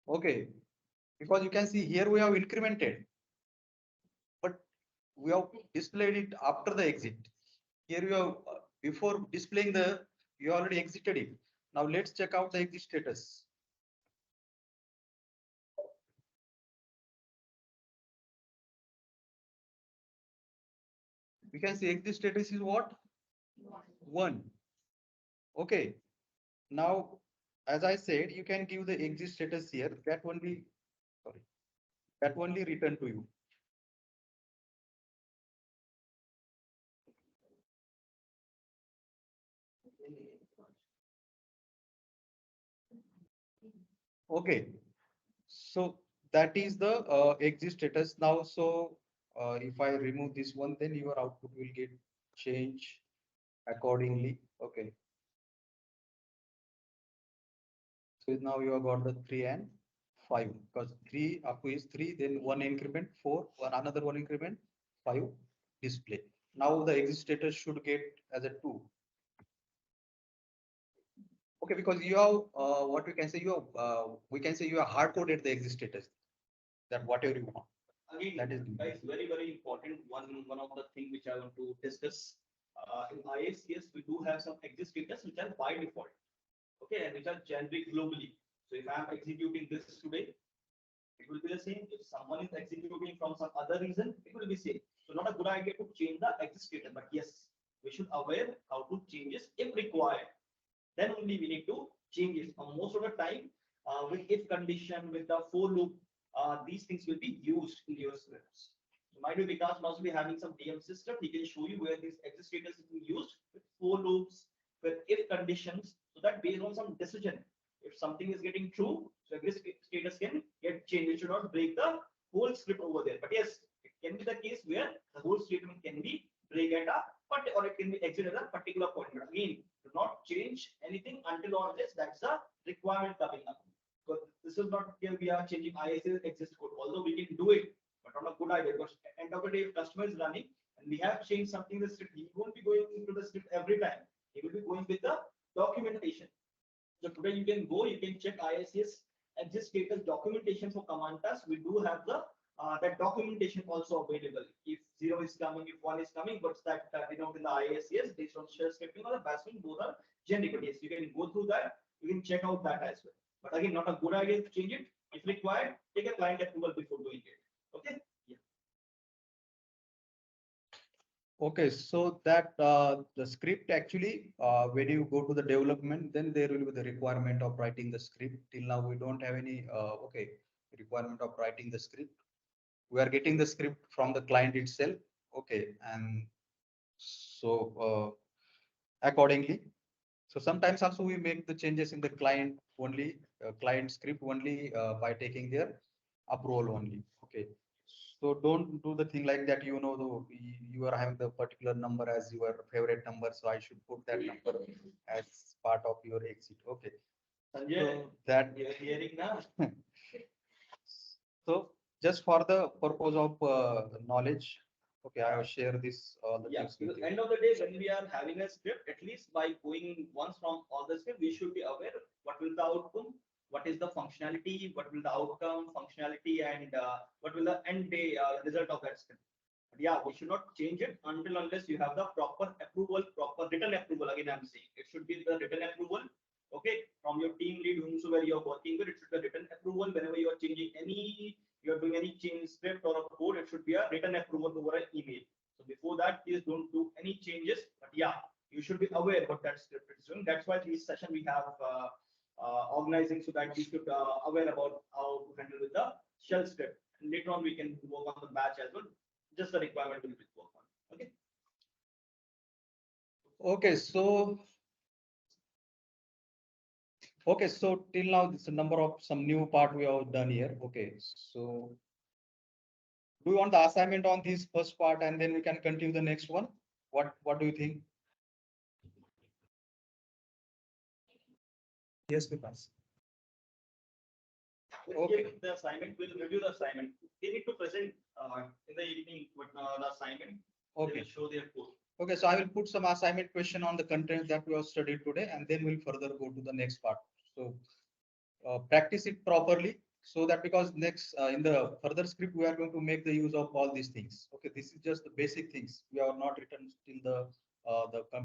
Okay, because you can see here we have incremented, but we have displayed it after the exit. Here you have before displaying you already exited it. Now let's check out the exit status. We can see exit status is what? 1. Okay. Now, as I said, you can give the exit status here. That only, sorry, that only return to you. Okay. So that is the exit status now. So if I remove this one, then your output will get changed accordingly. Okay. So now you have got the 3 and 5, because 3 up to is 3, then one increment, 4, another one increment, 5 display. Now the exit status should get as a 2. Okay, because you have what we can say, you have we can say you have hard coded the exit status, that whatever you want. Again, That is guys, very important. One of the thing which I want to discuss. In ISCS, we do have some exit status which are by default. Okay, and which are generic globally. So if I'm executing this today, it will be the same. If someone is executing from some other reason, it will be same. So not a good idea to change the exit status, but yes, we should aware how to change it if required. Then only we need to change it. Most of the time, with if condition, with the for loop, these things will be used in your scripts. So might be Vikas must be having some DM system. He can show you where this exit status is being used with for loops, with if conditions, so that based on some decision, if something is getting true, so exit status can get changed. It should not break the whole script over there. But yes, it can be the case where the whole statement can be break at a or it can be exit at a particular point. But again, do not change anything until or unless that's the requirement coming up. Because this is not here we are changing ISA exist code, although we can do it, but not a good idea. Because at the end of the day, if customer is running and we have changed something in the script, he won't be going into the script every time. He will be going with the documentation. So today you can go, you can check ISS exit status documentation for command task. We do have the that documentation also available. If 0 is coming, if 1 is coming, what's that denoted in the ISCS based on shell scripting or the bashing, both are generic. But yes, you can go through that. You can check out that as well. But again, not a good idea to change it. If required, take a client approval before doing it. Okay. Yeah. Okay, so that the script actually, when you go to the development, then there will be the requirement of writing the script. Till now, we don't have any okay requirement of writing the script. We are getting the script from the client itself. Okay, and so accordingly. So sometimes also we make the changes in the client only, client script only by taking their approval only. Okay. So don't do the thing like that. You know, you are having the particular number as your favorite number, so I should put that number as part of your exit. Okay. Sanjay, So that you're hearing now. so just for the purpose of knowledge, okay, I will share this all the Yeah, things with because you. end of the day, when we are having a script, at least by going once from all the script, we should be aware what will the outcome, what is the functionality, what will the outcome, functionality, and what will the end day result of that script. But yeah, we should not change it until unless you have the proper approval, proper written approval. Again, I'm saying it should be the written approval. Okay, from your team lead, whomsoever you're working with, it should be written approval. Whenever you are changing any, you're doing any change script or a code, it should be a written approval over an email. So before that, please don't do any changes. But yeah, you should be aware what that script is doing. That's why this session we have organizing so that you should aware about how to handle with the shell script. And later on, we can work on the batch as well. Just the requirement will be work on. Okay. Okay, so okay, so till now this is a number of some new part we have done here. Okay, so do you want the assignment on this first part and then we can continue the next one? What do you think? Yes, Vikas. We'll Okay. give the assignment, we'll review the assignment. They need to present in the evening with the assignment. They Okay. will show their code. Okay, so I will put some assignment question on the content that we have studied today, and then we'll further go to the next part. So practice it properly, so that because next in the further script we are going to make the use of all these things. Okay, this is just the basic things. We have not written till the